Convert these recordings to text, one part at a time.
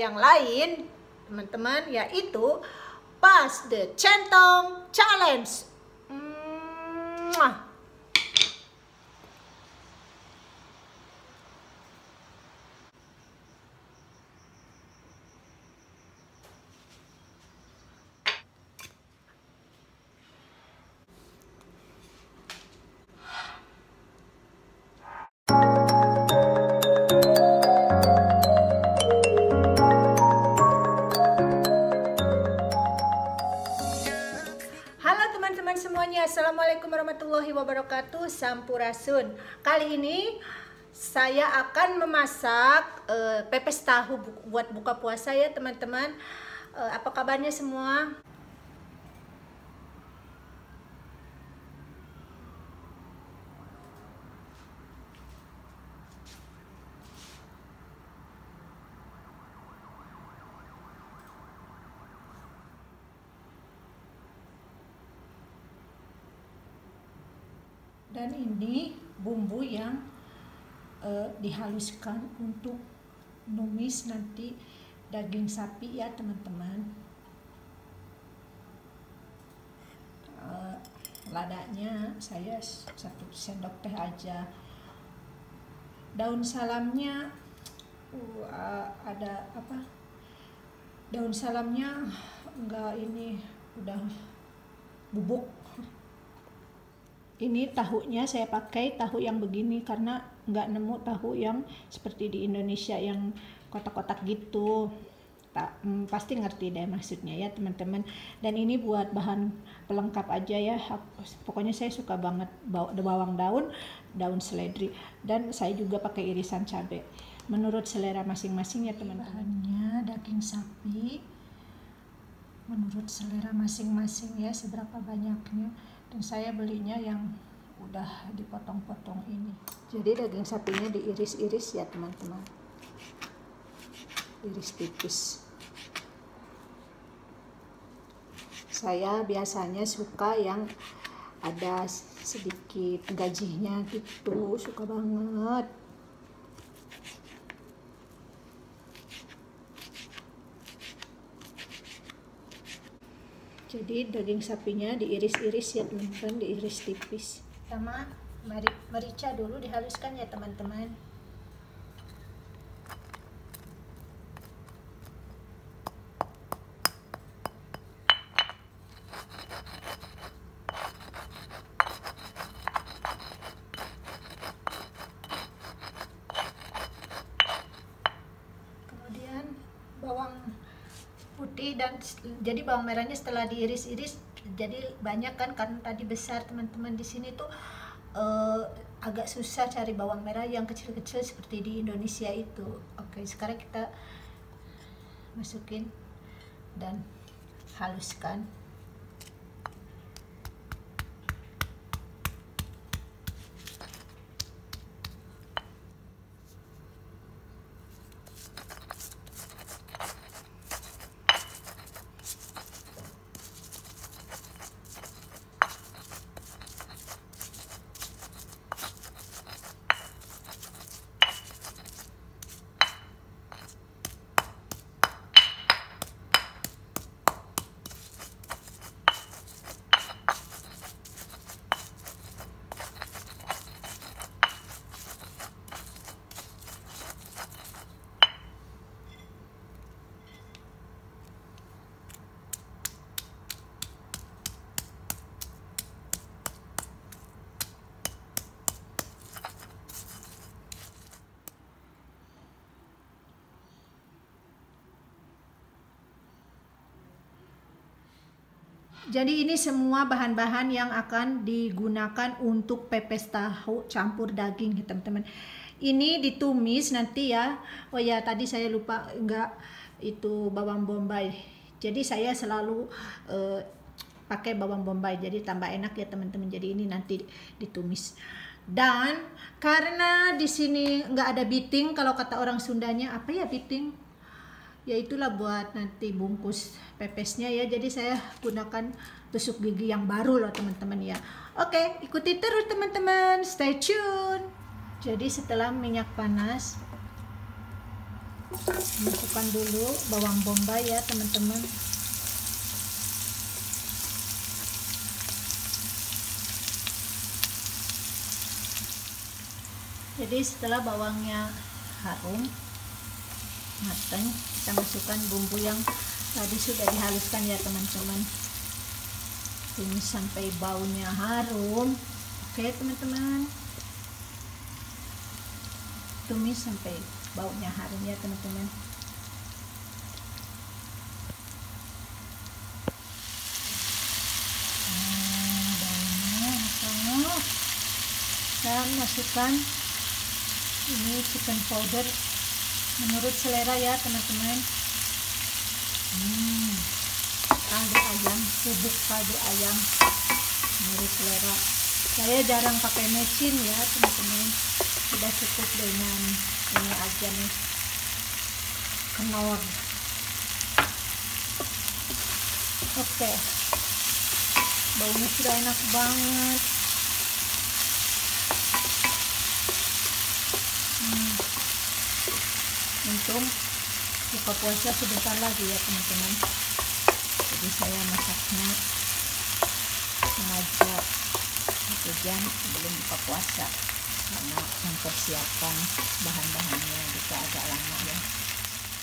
yang lain teman-teman, yaitu Pass the Centong Challenge. Semuanya, assalamualaikum warahmatullahi wabarakatuh, sampurasun. Kali ini saya akan memasak pepes tahu buat buka puasa ya teman-teman. Apa kabarnya semua? Dan ini bumbu yang dihaluskan untuk numis nanti daging sapi ya teman-teman. Ladanya saya 1 sendok teh aja. Daun salamnya ada apa? Daun salamnya enggak, ini udah bubuk. Ini tahunya saya pakai tahu yang begini karena nggak nemu tahu yang seperti di Indonesia yang kotak-kotak gitu. Pasti ngerti deh maksudnya ya teman-teman. Dan ini buat bahan pelengkap aja ya. Pokoknya saya suka banget bawang daun seledri, dan saya juga pakai irisan cabai. Menurut selera masing-masing ya teman-teman. Bahannya daging sapi. Menurut selera masing-masing ya seberapa banyaknya. Dan saya belinya yang udah dipotong-potong ini. Jadi daging sapinya diiris-iris ya teman-teman. Iris tipis. Saya biasanya suka yang ada sedikit gajinya gitu, suka banget. Jadi daging sapinya diiris-iris ya teman-teman, diiris tipis. Sama merica dulu dihaluskan ya teman-teman. Kemudian bawang putih, dan jadi bawang merahnya setelah diiris-iris jadi banyak kan karena tadi besar teman-teman. Di sini tuh agak susah cari bawang merah yang kecil-kecil seperti di Indonesia itu. Oke, sekarang kita masukin dan haluskan. Jadi ini semua bahan-bahan yang akan digunakan untuk pepes tahu campur daging ya teman-teman. Ini ditumis nanti ya. Oh ya, tadi saya lupa enggak itu bawang bombay. Jadi saya selalu pakai bawang bombay, jadi tambah enak ya teman-teman. Jadi ini nanti ditumis. Dan karena di sini nggak ada biting, kalau kata orang Sundanya apa ya biting? Ya itulah buat nanti bungkus pepesnya ya. Jadi saya gunakan tusuk gigi yang baru loh teman-teman ya. Oke, ikuti terus teman-teman, stay tune. Jadi setelah minyak panas, Masukkan dulu bawang bombay ya teman-teman. Jadi setelah bawangnya harum matang, kita masukkan bumbu yang tadi sudah dihaluskan ya teman-teman. Tumis sampai baunya harum. Oke teman-teman, tumis sampai baunya harum ya teman-teman. Baunya hangat. Dan masukkan ini chicken powder menurut selera ya teman-teman. Kaldu ayam, bubuk kaldu ayam menurut selera. Saya jarang pakai mecin ya teman-teman, sudah cukup dengan ini aja nih, kenor. Oke, baunya sudah enak banget. Untung buka puasa sebentar lagi ya teman-teman, jadi saya masaknya sengaja 1 jam sebelum buka puasa karena mempersiapkan bahan-bahannya bisa agak lama ya.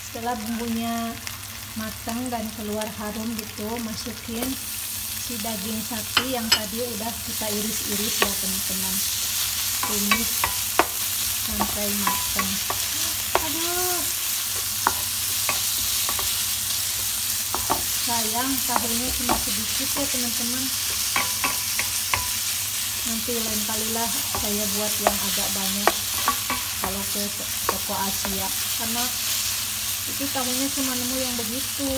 Setelah bumbunya matang dan keluar harum gitu, masukin si daging sapi yang tadi udah kita iris-iris ya teman-teman. Tumis sampai matang. Aduh, sayang tahunya cuma sedikit ya teman-teman. Nanti lain kalilah saya buat yang agak banyak kalau ke toko Asia, karena itu tahunya cuma nemu yang begitu.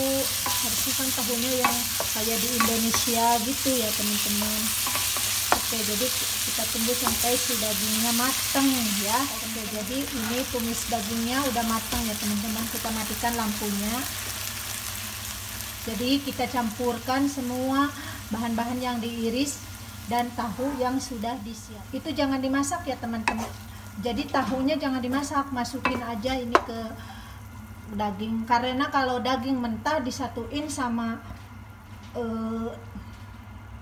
Harusnya kan tahunya yang kayak di Indonesia gitu ya teman-teman. Oke, jadi kita tunggu sampai si dagingnya matang ya. Oke, jadi ini tumis dagingnya udah matang ya teman-teman. Kita matikan lampunya. Jadi kita campurkan semua bahan-bahan yang diiris dan tahu yang sudah disiap. Itu jangan dimasak ya teman-teman. Jadi tahunya jangan dimasak, masukin aja ini ke daging. Karena kalau daging mentah disatuin sama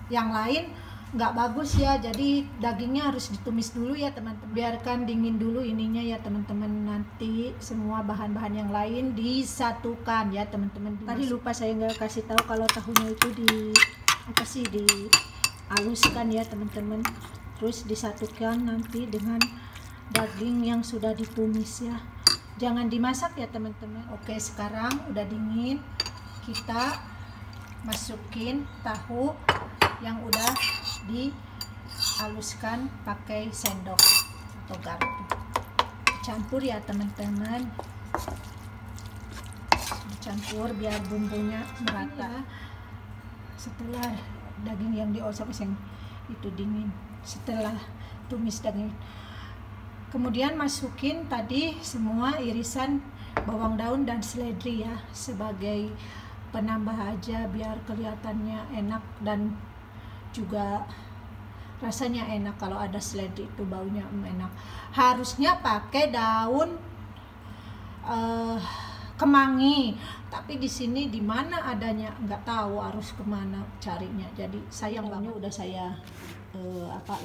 yang lain nggak bagus ya. Jadi dagingnya harus ditumis dulu ya teman-teman. Biarkan dingin dulu ininya ya teman-teman. Nanti semua bahan-bahan yang lain disatukan ya teman-teman. Tadi lupa saya nggak kasih tahu kalau tahunya itu dihaluskan ya teman-teman. Terus disatukan nanti dengan daging yang sudah ditumis ya. Jangan dimasak ya teman-teman. Oke, sekarang udah dingin. Kita masukin tahu yang udah dihaluskan pakai sendok atau garpu. Campur ya teman-teman. Campur biar bumbunya merata. Setelah daging yang diosok-osok itu dingin, setelah tumis daging, kemudian masukin tadi semua irisan bawang daun dan seledri ya, sebagai penambah aja biar kelihatannya enak dan juga rasanya enak. Kalau ada seledri itu baunya enak. Harusnya pakai daun kemangi, tapi di sini di mana adanya nggak tahu, harus kemana carinya. Jadi sayang banget. Udah saya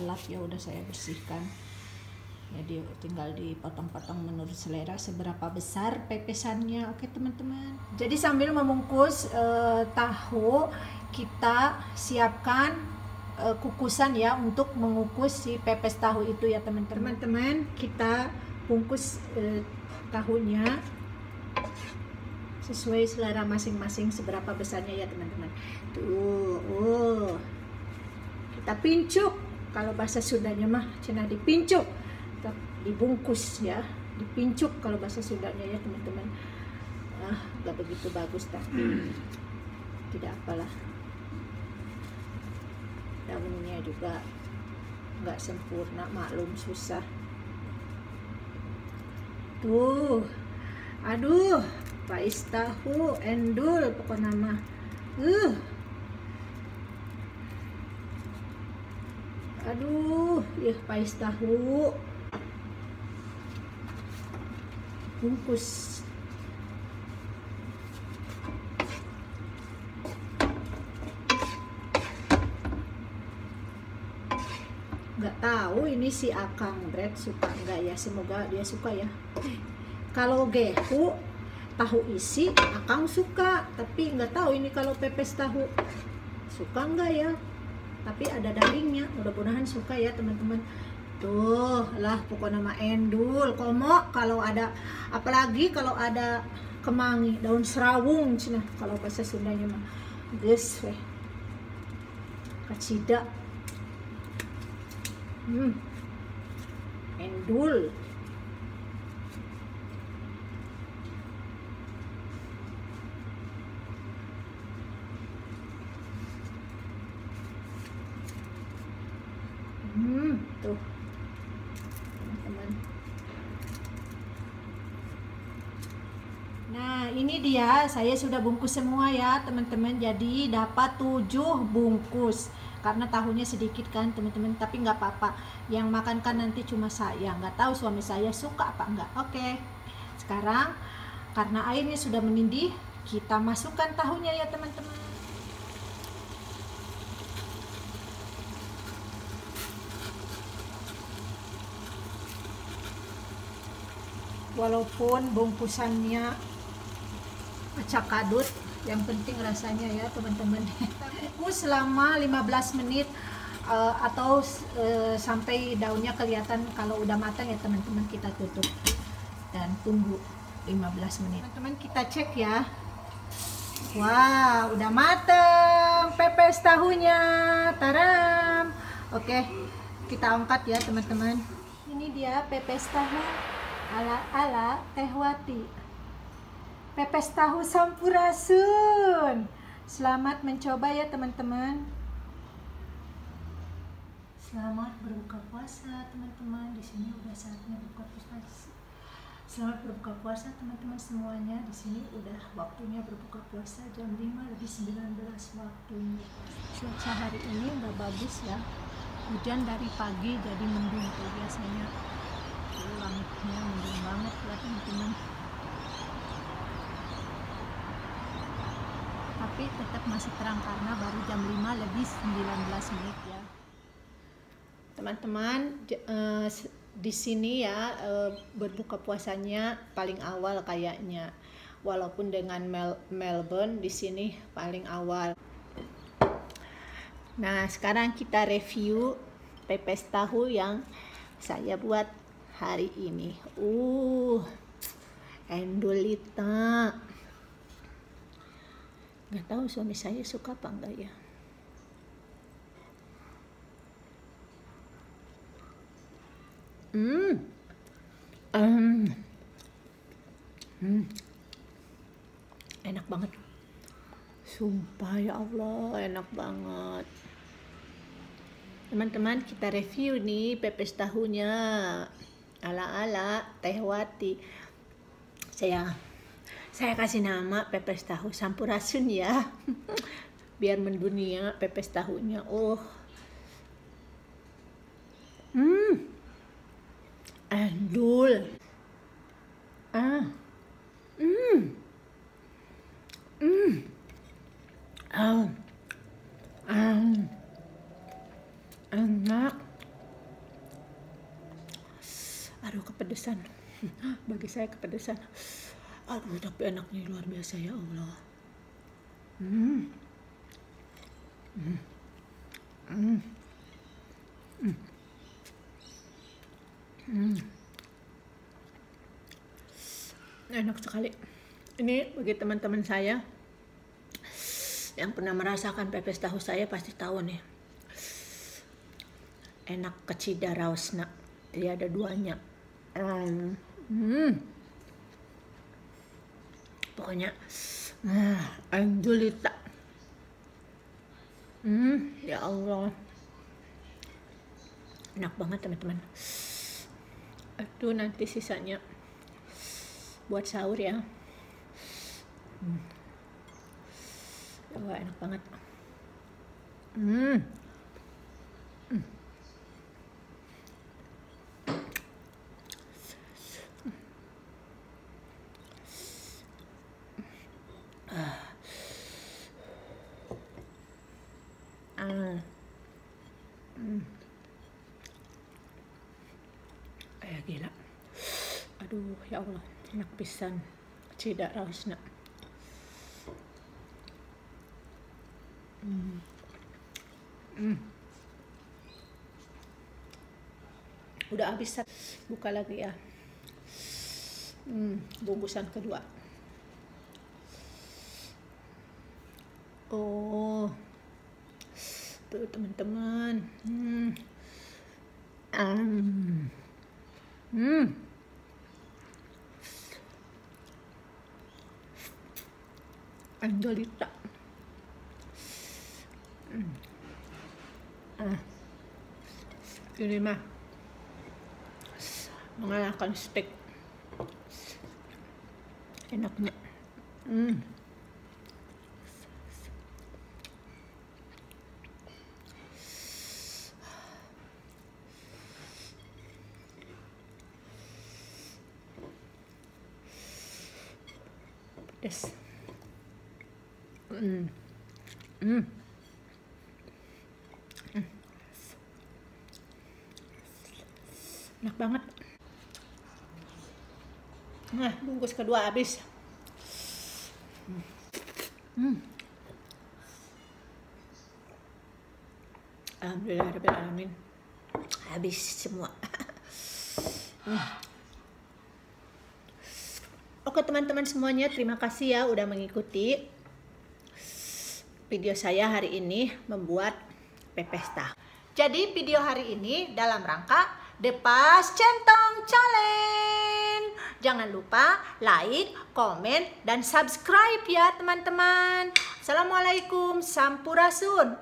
lap ya, udah saya bersihkan. Jadi tinggal dipotong-potong menurut selera seberapa besar pepesannya. Oke teman-teman. Jadi sambil membungkus tahu, kita siapkan kukusan ya untuk mengukus si pepes tahu itu ya teman-teman. Teman-teman, kita bungkus tahunya sesuai selera masing-masing seberapa besarnya ya teman-teman. Tuh, kita pincuk. Kalau bahasa Sundanya mah cenah dipincuk. Dibungkus ya, dipincuk kalau bahasa Sundanya ya teman-teman. Gak begitu bagus tapi tidak apalah, daunnya juga nggak sempurna, maklum susah. Tuh, aduh, pais tahu endul pokoknya mah. Aduh, pais tahu bungkus Nggak tahu ini si Akang Bread suka nggak ya, semoga dia suka ya. Kalau gehu tahu isi Akang suka, tapi nggak tahu ini kalau pepes tahu suka nggak ya. Tapi ada dagingnya, mudah-mudahan suka ya teman-teman. Tuh lah pokoknya nama endul komo, kalau ada apalagi kalau ada kemangi, daun serawung cina kalau bahasa Sundanya mah geus weh kacida. Endul. Tuh teman-teman. Nah ini dia, saya sudah bungkus semua ya teman-teman. Jadi dapat 7 bungkus karena tahunya sedikit kan teman-teman, tapi nggak apa-apa, yang makan kan nanti cuma saya, nggak tahu suami saya suka apa enggak. Oke, sekarang karena airnya sudah mendidih, kita masukkan tahunya ya teman-teman. Walaupun bungkusannya acak kadut, yang penting rasanya ya teman-teman. Kukus selama 15 menit atau sampai daunnya kelihatan. Kalau udah matang ya teman-teman, kita tutup dan tunggu 15 menit. Teman-teman kita cek ya. Wah, udah mateng pepes tahunya. Taram. Oke, kita angkat ya teman-teman. Ini dia pepes tahu ala Teh Wati. Pepes tahu Sampurasun. Selamat mencoba ya teman-teman. Selamat berbuka puasa teman-teman. Di sini udah saatnya berbuka puasa. Selamat berbuka puasa teman-teman semuanya. Di sini udah waktunya berbuka puasa, jam 5:19 waktunya. Cuaca hari ini nggak bagus ya. Hujan dari pagi jadi mendung tuh biasanya. Langitnya mendung banget ya teman-teman. Tapi tetap masih terang karena baru jam 5:19 ya teman-teman. Di sini ya berbuka puasanya paling awal kayaknya, walaupun dengan Melbourne di sini paling awal. Nah sekarang kita review pepes tahu yang saya buat hari ini. Endulita. Nggak tahu suami saya suka apa enggak ya. Enak banget. Sumpah ya Allah, enak banget. Teman-teman kita review nih pepes tahunya ala Teh Wati. Saya kasih nama pepes tahu Sampurasun ya. Biar mendunia pepes tahunya. Endul. Enak. Aduh kepedesan. Bagi saya kepedesan. Aduh tapi enaknya luar biasa ya Allah. Enak sekali. Ini bagi teman-teman saya yang pernah merasakan pepes tahu saya pasti tahu nih. Enak kecida raosna. Dia ada duanya. Pokoknya Endulita. Ya Allah. Enak banget teman-teman. Aduh nanti sisanya buat sahur ya. Wah enak banget. Aduh, ya Allah, enak pisan. Cida rausna. Udah habis, buka lagi ya. Bungkusan kedua. Oh, tuh teman-teman. Angelita. Ini mah mengalahkan steak. Enaknya. Pedas. Enak banget. Nah, bungkus kedua habis. Alhamdulillahirrahmanirrahim. Habis semua. Oke teman-teman semuanya, terima kasih ya udah mengikuti video saya hari ini membuat pepes tahu. Jadi video hari ini dalam rangka The Pas Centong Challenge. Jangan lupa like, komen, dan subscribe ya teman-teman. Assalamualaikum, sampurasun.